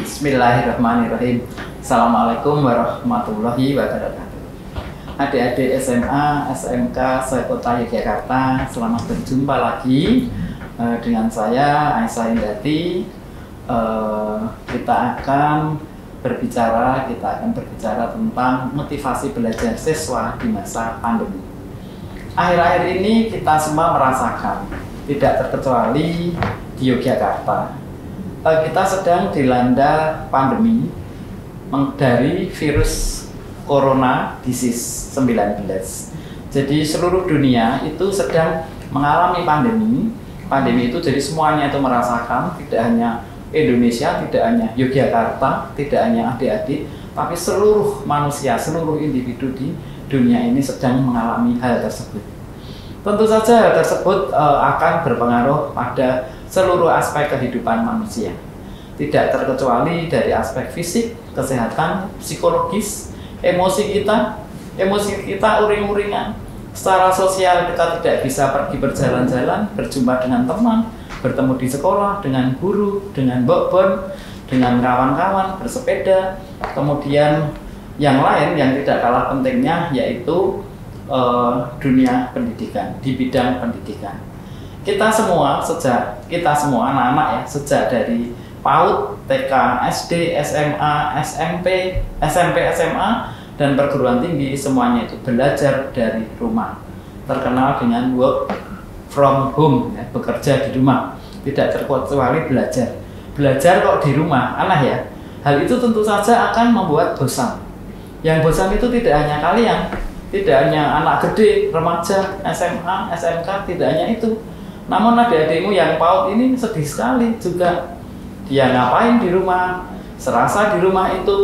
Bismillahirrahmanirrahim. Assalamualaikum warahmatullahi wabarakatuh. Adik-adik SMA, SMK, Sekota Yogyakarta, selamat berjumpa lagi dengan saya Aisyah Indati. Kita akan berbicara tentang motivasi belajar siswa di masa pandemi. Akhir-akhir ini kita semua merasakan, tidak terkecuali di Yogyakarta, kita sedang dilanda pandemi dari virus corona disease 19. Jadi seluruh dunia itu sedang mengalami pandemi. Pandemi itu jadi semuanya itu merasakan, tidak hanya Indonesia, tidak hanya Yogyakarta, tidak hanya adik-adik, tapi seluruh manusia, seluruh individu di dunia ini sedang mengalami hal tersebut. Tentu saja hal tersebut akan berpengaruh pada seluruh aspek kehidupan manusia. Tidak terkecuali dari aspek fisik, kesehatan, psikologis, emosi kita uring-uringan. Secara sosial kita tidak bisa pergi berjalan-jalan, berjumpa dengan teman, bertemu di sekolah, dengan guru, dengan bokbon, dengan kawan-kawan, bersepeda. Kemudian yang lain yang tidak kalah pentingnya yaitu dunia pendidikan, di bidang pendidikan. Kita semua anak-anak ya, sejak dari PAUD, TK, SD, SMA, SMP, SMA, dan perguruan tinggi, semuanya itu belajar dari rumah. Terkenal dengan work from home, ya, bekerja di rumah. Tidak terkecuali belajar. Belajar kok di rumah, aneh ya. Hal itu tentu saja akan membuat bosan. Yang bosan itu tidak hanya kalian, tidak hanya anak gede, remaja, SMA, SMK, tidak hanya itu. Namun adik-adikmu yang PAUD ini sedih sekali juga. Dia ngapain di rumah? Serasa di rumah itu,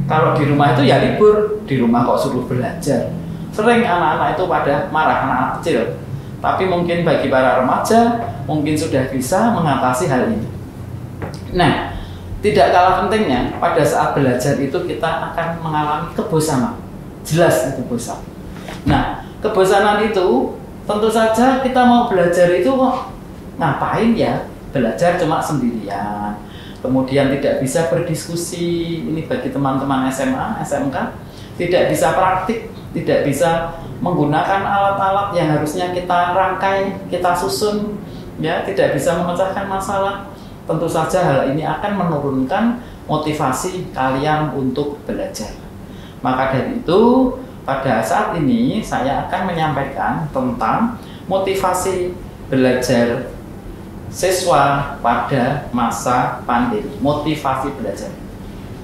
kalau di rumah itu ya libur, di rumah kok suruh belajar. Sering anak-anak itu pada marah, anak-anak kecil. Tapi mungkin bagi para remaja, mungkin sudah bisa mengatasi hal ini. Nah, tidak kalah pentingnya, pada saat belajar itu kita akan mengalami kebosanan. Jelas itu bosan. Nah, kebosanan itu tentu saja kita mau belajar itu kok ngapain ya? Belajar cuma sendirian. Kemudian tidak bisa berdiskusi, ini bagi teman-teman SMA, SMK, tidak bisa praktik, tidak bisa menggunakan alat-alat yang harusnya kita rangkai, kita susun, ya, tidak bisa memecahkan masalah. Tentu saja hal ini akan menurunkan motivasi kalian untuk belajar. Maka dari itu, pada saat ini saya akan menyampaikan tentang motivasi belajar siswa pada masa pandemi. Motivasi belajar.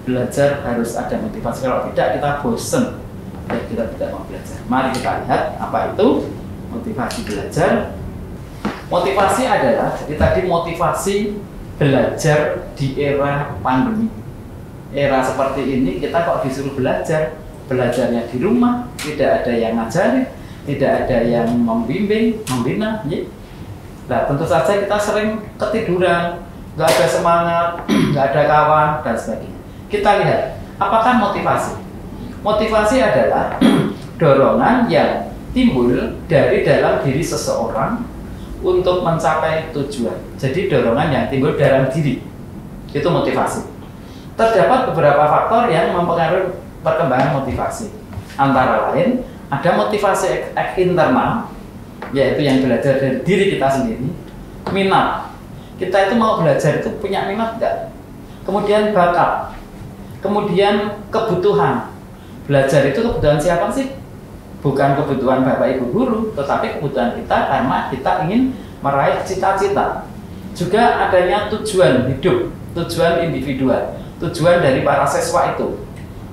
Belajar harus ada motivasi, kalau tidak kita bosen, kita tidak mau belajar. Mari kita lihat apa itu motivasi belajar. Motivasi adalah, jadi tadi motivasi belajar di era pandemi. Era seperti ini kita kok disuruh belajar, belajarnya di rumah, tidak ada yang ngajarin, tidak ada yang membimbing, membina. Nah, tentu saja kita sering ketiduran, nggak ada semangat, nggak ada kawan, dan sebagainya. Kita lihat, apakah motivasi? Motivasi adalah dorongan yang timbul dari dalam diri seseorang untuk mencapai tujuan. Jadi dorongan yang timbul dalam diri, itu motivasi. Terdapat beberapa faktor yang mempengaruhi perkembangan motivasi. Antara lain, ada motivasi internal, yaitu yang belajar dari diri kita sendiri. Minat, kita itu mau belajar itu punya minat enggak? Kemudian bakat, kemudian kebutuhan. Belajar itu kebutuhan siapa sih? Bukan kebutuhan Bapak Ibu guru, tetapi kebutuhan kita karena kita ingin meraih cita-cita. Juga adanya tujuan hidup, tujuan individual, tujuan dari para siswa itu.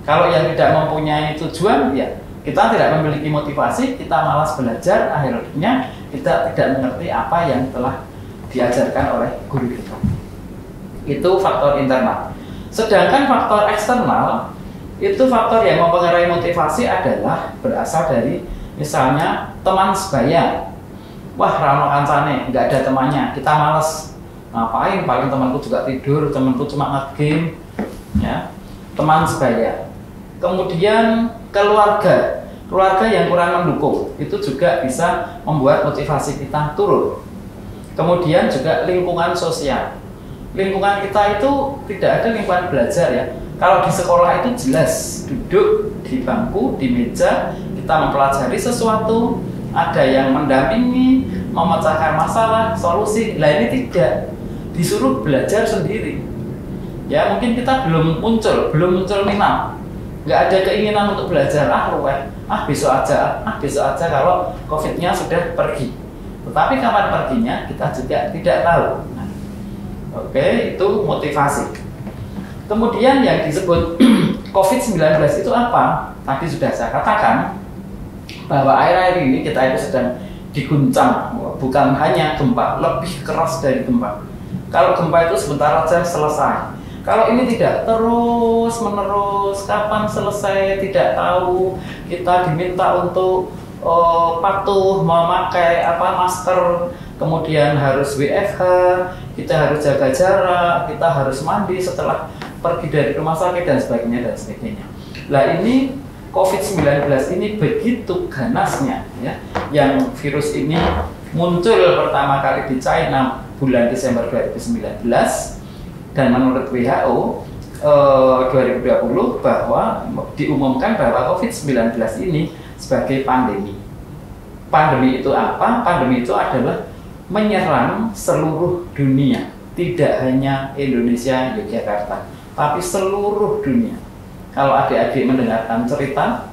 Kalau yang tidak mempunyai tujuan, ya kita tidak memiliki motivasi, kita malas belajar, akhirnya kita tidak mengerti apa yang telah diajarkan oleh guru kita. Itu faktor internal. Sedangkan faktor eksternal, itu faktor yang mempengaruhi motivasi adalah berasal dari misalnya teman sebaya. Wah, rano kancane, nggak ada temannya, kita malas. Ngapain? Paling temanku juga tidur, temanku cuma nge-game, ya. Teman sebaya. Kemudian keluarga yang kurang mendukung, itu juga bisa membuat motivasi kita turun. Kemudian juga lingkungan sosial. lingkungan kita itu tidak ada lingkungan belajar ya. Kalau di sekolah itu jelas duduk di bangku, di meja, kita mempelajari sesuatu, ada yang mendampingi, memecahkan masalah, solusi. Lah ini tidak, disuruh belajar sendiri. Ya mungkin kita belum muncul minat, nggak ada keinginan untuk belajar. Besok aja kalau COVID-nya sudah pergi. Tetapi kapan perginya kita juga tidak tahu. Oke, itu motivasi. Kemudian yang disebut COVID-19 itu apa? Tadi sudah saya katakan bahwa akhir-akhir ini kita itu sedang diguncang, bukan hanya gempa, lebih keras dari gempa. Kalau gempa itu sebentar saja selesai. Kalau ini tidak, terus menerus, kapan selesai tidak tahu. Kita diminta untuk patuh memakai masker, kemudian harus WFH, kita harus jaga jarak, kita harus mandi setelah pergi dari rumah sakit dan sebagainya. Lah ini COVID-19 ini begitu ganasnya ya, yang virus ini muncul pertama kali di China bulan Desember 2019 dan menurut WHO 2020 bahwa diumumkan bahwa COVID-19 ini sebagai pandemi. Pandemi itu apa? Pandemi itu adalah menyerang seluruh dunia, tidak hanya Indonesia, Yogyakarta, tapi seluruh dunia. Kalau adik-adik mendengarkan berita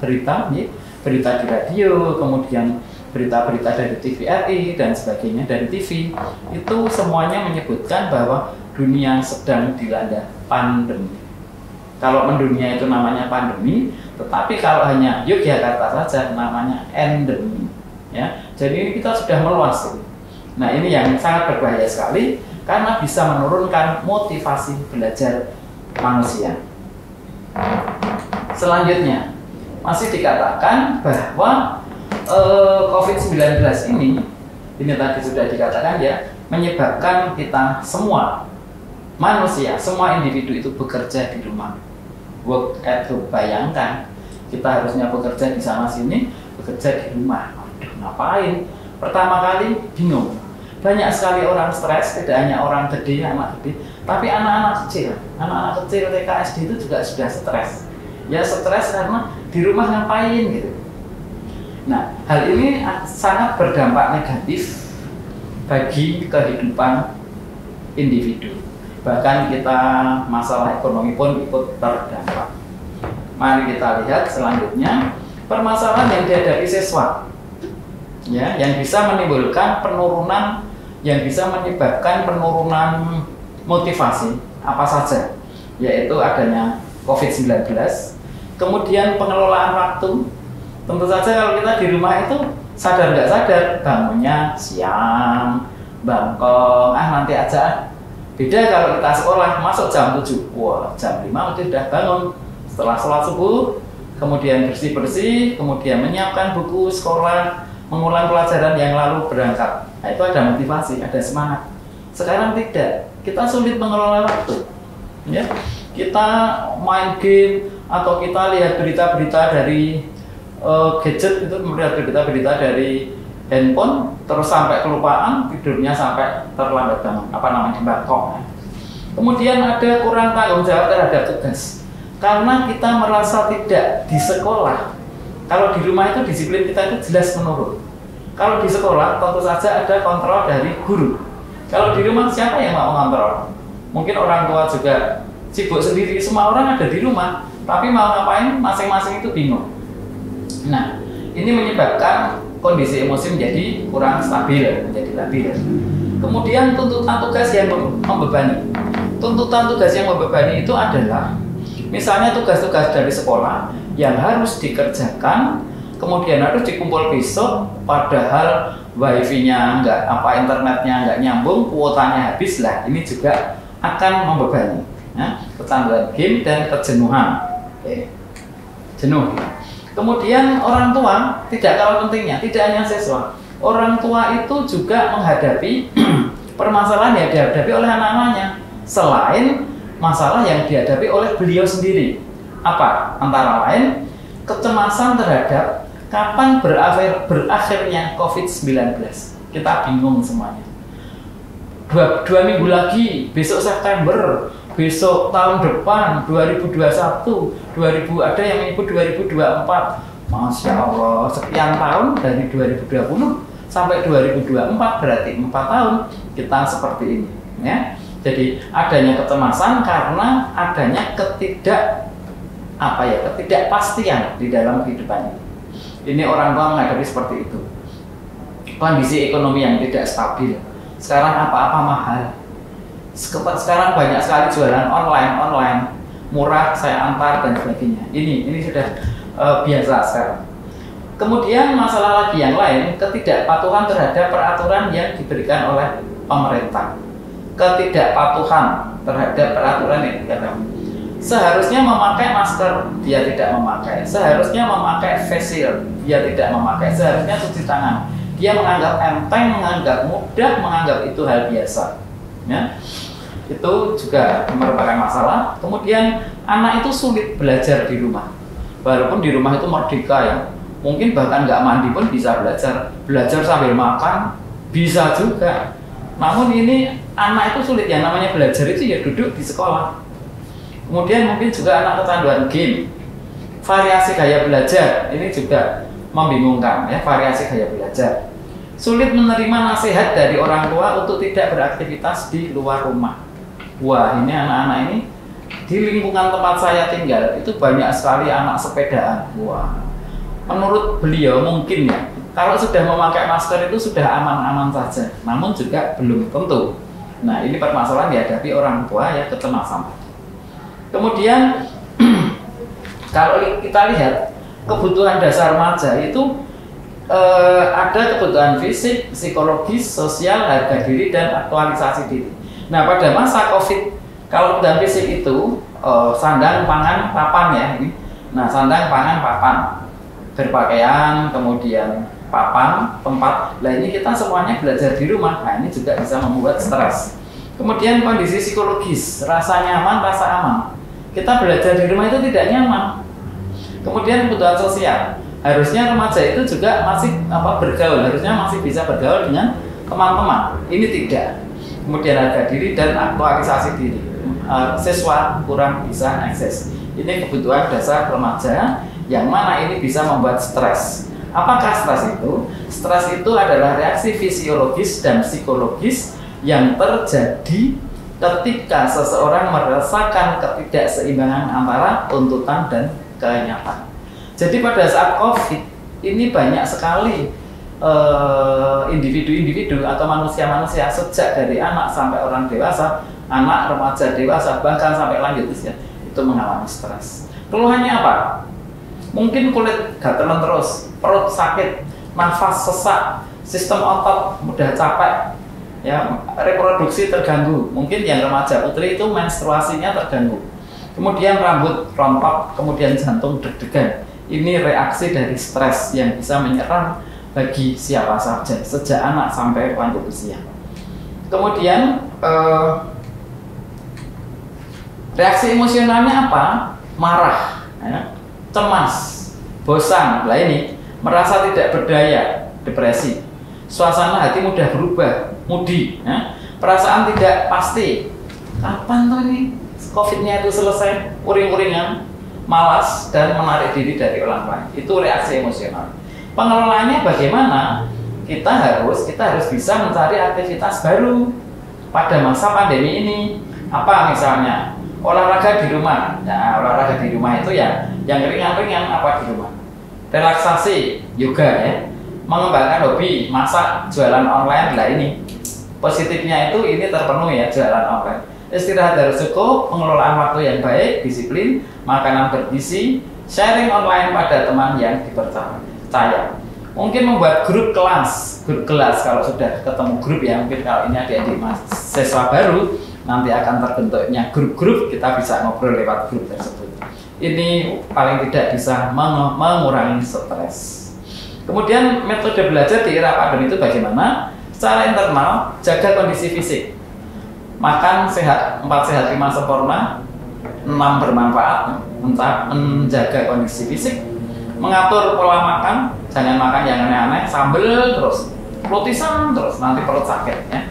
di radio, kemudian berita-berita dari TVRI dan sebagainya dari TV, itu semuanya menyebutkan bahwa dunia sedang dilanda pandemi. Kalau mendunia itu namanya pandemi, tetapi kalau hanya Yogyakarta saja namanya endemi. Ya, jadi ini kita sudah meluas. Nah ini yang sangat berbahaya sekali karena bisa menurunkan motivasi belajar manusia. Selanjutnya masih dikatakan bahwa COVID-19 ini tadi sudah dikatakan ya, menyebabkan kita semua manusia, semua individu itu bekerja di rumah, work at home. Bayangkan kita harusnya bekerja di sana sini, bekerja di rumah. Aduh, ngapain? Pertama kali bingung. Banyak sekali orang stres, tidak hanya orang gede, anak gede, tapi anak-anak kecil TK SD itu juga sudah stres. Ya stres karena di rumah ngapain gitu. Nah, hal ini sangat berdampak negatif bagi kehidupan individu. Bahkan kita masalah ekonomi pun ikut terdampak. Mari kita lihat selanjutnya permasalahan yang dihadapi siswa, ya, yang bisa menimbulkan penurunan, yang bisa menyebabkan penurunan motivasi apa saja, yaitu adanya COVID-19, kemudian pengelolaan waktu. Tentu saja kalau kita di rumah itu sadar nggak sadar bangunnya siang, bangkong, nanti aja. Beda kalau kita sekolah masuk jam 7, jam 5 sudah bangun setelah sholat subuh, kemudian bersih-bersih, kemudian menyiapkan buku sekolah, mengulang pelajaran yang lalu berangkat. Nah, itu ada motivasi, ada semangat. Sekarang tidak, kita sulit mengelola waktu. Ya, kita main game atau kita lihat berita-berita dari gadget, itu melihat berita-berita dari handphone, terus sampai kelupaan, tidurnya sampai terlambat bangun, bangkok. Kemudian ada kurang tanggung jawab terhadap tugas, karena kita merasa tidak di sekolah. Kalau di rumah itu disiplin kita itu jelas menurun. Kalau di sekolah tentu saja ada kontrol dari guru. Kalau di rumah siapa yang mau mengontrol? Mungkin orang tua juga sibuk sendiri, semua orang ada di rumah, tapi mau ngapain masing-masing itu bingung. Nah, ini menyebabkan kondisi emosi menjadi kurang stabil, menjadi labil. Kemudian tuntutan tugas yang membebani. Tuntutan tugas yang membebani itu adalah misalnya tugas-tugas dari sekolah yang harus dikerjakan, kemudian harus dikumpul besok, padahal wifi-nya internetnya nggak nyambung, kuotanya habis lah. Ini juga akan membebani. Kecanduan game dan kejenuhan. Jenuh. Kemudian orang tua tidak kalah pentingnya, tidak hanya siswa. Orang tua itu juga menghadapi permasalahan yang dihadapi oleh anak-anaknya, selain masalah yang dihadapi oleh beliau sendiri. Apa? Antara lain kecemasan terhadap kapan berakhirnya COVID-19. Kita bingung semuanya. dua minggu lagi, besok September, besok tahun depan 2021, 2000 ada yang menyebut 2024. Masya Allah, sekian tahun dari 2020 sampai 2024 berarti 4 tahun kita seperti ini, ya. Jadi adanya kecemasan karena adanya ketidakpastian di dalam kehidupan. Ini orang tua menghadapi seperti itu. Kondisi ekonomi yang tidak stabil. Sekarang apa-apa mahal. Sekarang banyak sekali jualan online, murah, saya antar dan sebagainya. Ini sudah biasa sekarang. Kemudian masalah lagi yang lain, ketidakpatuhan terhadap peraturan yang diberikan oleh pemerintah. Ketidakpatuhan terhadap peraturan yang diberikan. Seharusnya memakai masker, dia tidak memakai. Seharusnya memakai face shield, dia tidak memakai. Seharusnya cuci tangan, dia menganggap enteng, menganggap mudah, menganggap itu hal biasa. Ya. Itu juga merupakan masalah. Kemudian anak itu sulit belajar di rumah. Walaupun di rumah itu merdeka ya. Mungkin bahkan nggak mandi pun bisa belajar sambil makan bisa juga. Namun ini anak itu sulit, yang namanya belajar itu ya duduk di sekolah. Kemudian mungkin juga anak kecanduan game, variasi gaya belajar ini juga membingungkan ya, variasi gaya belajar. Sulit menerima nasihat dari orang tua untuk tidak beraktivitas di luar rumah. Wah, ini anak-anak ini di lingkungan tempat saya tinggal itu banyak sekali anak sepedaan. Wah. Menurut beliau mungkin ya, kalau sudah memakai masker itu sudah aman-aman saja, namun juga belum tentu. Nah, ini permasalahan dihadapi orang tua ya, kecemasan. Kemudian kalau kita lihat kebutuhan dasar remaja itu ada kebutuhan fisik, psikologis, sosial, harga diri, dan aktualisasi diri. Nah, pada masa COVID, kalau kebutuhan fisik itu sandang, pangan, papan ya. Nah, sandang, pangan, papan, berpakaian, kemudian papan, tempat. Nah, ini kita semuanya belajar di rumah. Nah, ini juga bisa membuat stres. Kemudian kondisi psikologis, rasa nyaman, rasa aman. Kita belajar di rumah itu tidak nyaman. Kemudian kebutuhan sosial. Harusnya remaja itu juga masih bergaul, harusnya masih bisa bergaul dengan teman-teman. Ini tidak. Kemudian harga diri dan aktualisasi diri. Siswa kurang bisa akses. Ini kebutuhan dasar remaja yang mana ini bisa membuat stres. Apakah stres itu? Stres itu adalah reaksi fisiologis dan psikologis yang terjadi ketika seseorang merasakan ketidakseimbangan antara tuntutan dan kenyataan. Jadi pada saat COVID ini banyak sekali individu-individu atau manusia-manusia sejak dari anak sampai orang dewasa, anak, remaja, dewasa, bahkan sampai lanjut usia itu mengalami stres. Keluhannya apa? Mungkin kulit gatelan terus, perut sakit, nafas sesak, sistem otot mudah capek, ya, reproduksi terganggu. Mungkin yang remaja putri itu menstruasinya terganggu. Kemudian rambut rontok, kemudian jantung deg-degan. Ini reaksi dari stres yang bisa menyerang bagi siapa saja, sejak anak sampai lanjut usia. Kemudian reaksi emosionalnya apa? Marah, ya, cemas, bosan. Lah ini merasa tidak berdaya, depresi. Suasana hati mudah berubah, moody, ya. Perasaan tidak pasti. Kapan tuh ini COVID-nya itu selesai? Uring-uringan, malas, dan menarik diri dari orang lain. Itu reaksi emosional. Pengelolaannya bagaimana? Kita harus bisa mencari aktivitas baru pada masa pandemi ini. Apa misalnya? Olahraga di rumah. Nah, olahraga di rumah itu ya yang ringan-ringan apa di rumah. Relaksasi, yoga ya. Mengembangkan hobi, masak, jualan online. Lah ini positifnya itu ini terpenuhi ya, jualan online. Istirahat harus cukup, pengelolaan waktu yang baik, disiplin, makanan bergizi, sharing online pada teman yang dipercaya. Mungkin membuat grup kelas kalau sudah ketemu grup ya, mungkin kalau ini adik-adik mahasiswa baru nanti akan terbentuknya grup-grup, kita bisa ngobrol lewat grup tersebut. Ini paling tidak bisa mengurangi stres. Kemudian metode belajar di era pandemi itu bagaimana? Secara internal, jaga kondisi fisik. Makan sehat, 4 sehat 5 sempurna, 6 bermanfaat, menjaga kondisi fisik, mengatur pola makan, jangan makan yang aneh-aneh, sambel terus, rutisan terus, nanti perut sakit ya.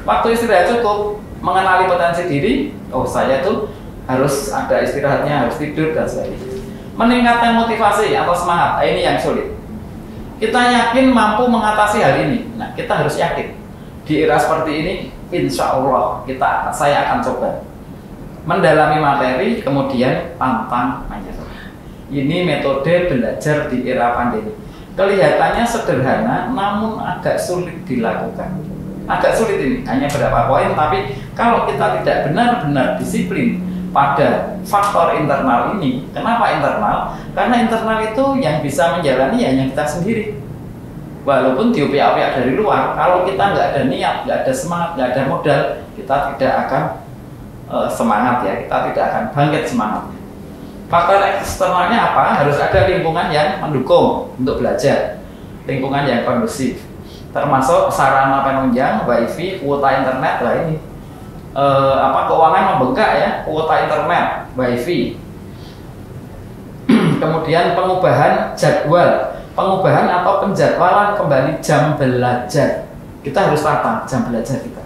Waktu istirahat cukup, mengenali potensi diri, oh saya tuh harus ada istirahatnya, harus tidur dan sebagainya. Meningkatkan motivasi atau semangat, ini yang sulit. Kita yakin mampu mengatasi hal ini. Nah, kita harus yakin di era seperti ini, insya Allah saya akan coba mendalami materi, kemudian pantang menyerah. Ini metode belajar di era pandemi. Kelihatannya sederhana, namun agak sulit dilakukan. Agak sulit ini, hanya beberapa poin, tapi kalau kita tidak benar-benar disiplin pada faktor internal ini. Kenapa internal? Karena internal itu yang bisa menjalani hanya kita sendiri. Walaupun diopiak-opiak dari luar, kalau kita nggak ada niat, nggak ada semangat, nggak ada modal, kita tidak akan semangat ya, kita tidak akan bangkit semangat. Faktor eksternalnya apa? Harus ada lingkungan yang mendukung untuk belajar, lingkungan yang kondusif, termasuk sarana penunjang, wifi, kuota internet lah ini. Keuangan membengkak ya, kuota internet, wifi. Kemudian pengubahan jadwal, pengubahan atau penjadwalan kembali jam belajar. Kita harus tata jam belajar kita.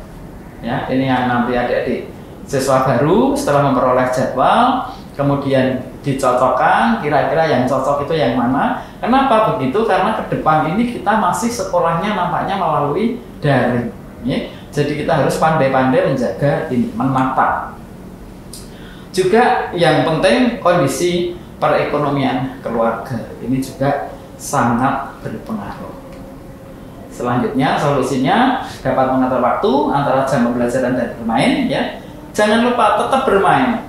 Ya, ini yang nanti adik-adik siswa baru setelah memperoleh jadwal, kemudian dicocokkan kira-kira yang cocok itu yang mana. Kenapa begitu? Karena ke depan ini kita masih sekolahnya nampaknya melalui daring. Ya. Jadi kita harus pandai-pandai menjaga ini, menata. Juga yang penting kondisi perekonomian keluarga ini juga sangat berpengaruh. Selanjutnya solusinya dapat mengatur waktu antara jam pembelajaran dan bermain ya. Jangan lupa tetap bermain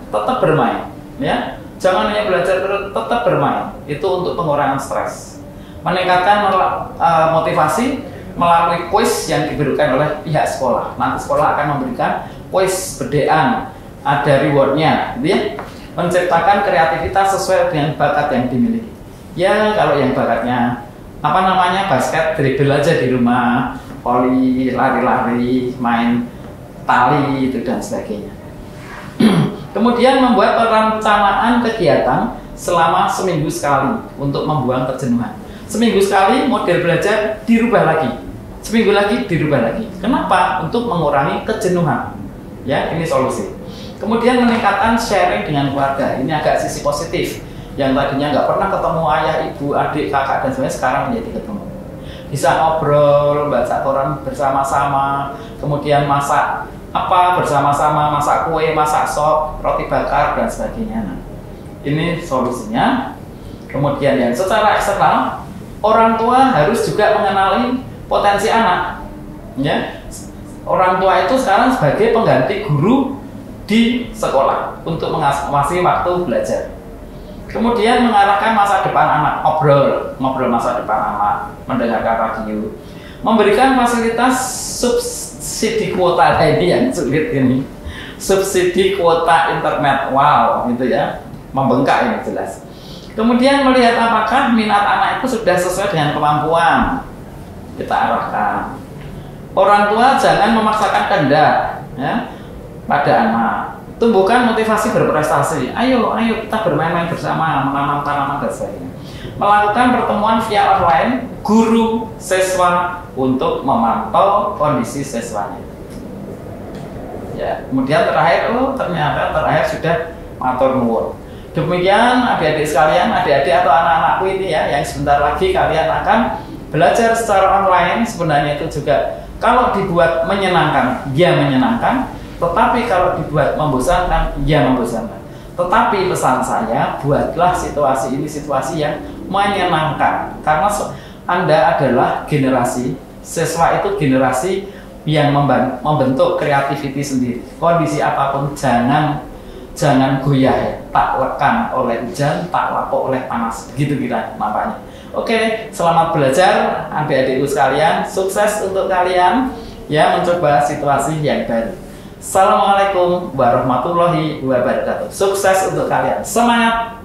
ya. Jangan hanya belajar terus, tetap bermain. Itu untuk pengurangan stres. Meningkatkan motivasi melalui kuis yang diberikan oleh pihak sekolah. Nanti sekolah akan memberikan kuis berdean, ada rewardnya, gitu ya. Menciptakan kreativitas sesuai dengan bakat yang dimiliki. Ya kalau yang bakatnya basket, dribble aja di rumah, voli, lari-lari, main tali itu dan sebagainya. Kemudian membuat perencanaan kegiatan selama seminggu sekali untuk membuang kejenuhan. Seminggu sekali model belajar dirubah lagi, seminggu lagi dirubah lagi. Kenapa? Untuk mengurangi kejenuhan. Ya, ini solusi. Kemudian meningkatkan sharing dengan keluarga. Ini agak sisi positif. Yang tadinya nggak pernah ketemu ayah, ibu, adik, kakak dan sebagainya sekarang menjadi ketemu. Bisa ngobrol, baca koran bersama-sama, kemudian masak bersama-sama, masak kue, masak sop, roti bakar dan sebagainya. Nah, ini solusinya. Kemudian yang secara eksternal, orang tua harus juga mengenali potensi anak. Ya, orang tua itu sekarang sebagai pengganti guru di sekolah untuk mengawasi waktu belajar. Kemudian mengarahkan masa depan anak, ngobrol masa depan anak, mendengarkan radio, memberikan fasilitas subsidi kuota ini yang sulit ini, subsidi kuota internet, wow, gitu ya, membengkak ini jelas. Kemudian melihat apakah minat anak itu sudah sesuai dengan kemampuan, kita arahkan. Orang tua jangan memaksakan kehendak ya, pada anak. Tumbuhkan motivasi berprestasi. Ayo kita bermain-main bersama, menanam tanaman dan sebagainya. Melakukan pertemuan via online guru siswa untuk memantau kondisi siswanya. Ya, kemudian terakhir terakhir sudah matur nuwun. Demikian adik-adik sekalian, adik-adik atau anak-anakku ini ya, yang sebentar lagi kalian akan belajar secara online. Sebenarnya itu juga kalau dibuat menyenangkan, ya menyenangkan. Tetapi kalau dibuat membosankan, ya membosankan. Tetapi pesan saya, buatlah situasi ini situasi yang menyenangkan. Karena Anda adalah generasi, siswa itu generasi yang membentuk kreativiti sendiri. Kondisi apapun jangan goyah ya. Tak lekang oleh hujan, tak lapuk oleh panas. Gitu kira nampaknya. Oke, selamat belajar adik-adikku sekalian. Sukses untuk kalian ya mencoba situasi yang baru. Assalamualaikum warahmatullahi wabarakatuh. Sukses untuk kalian. Semangat!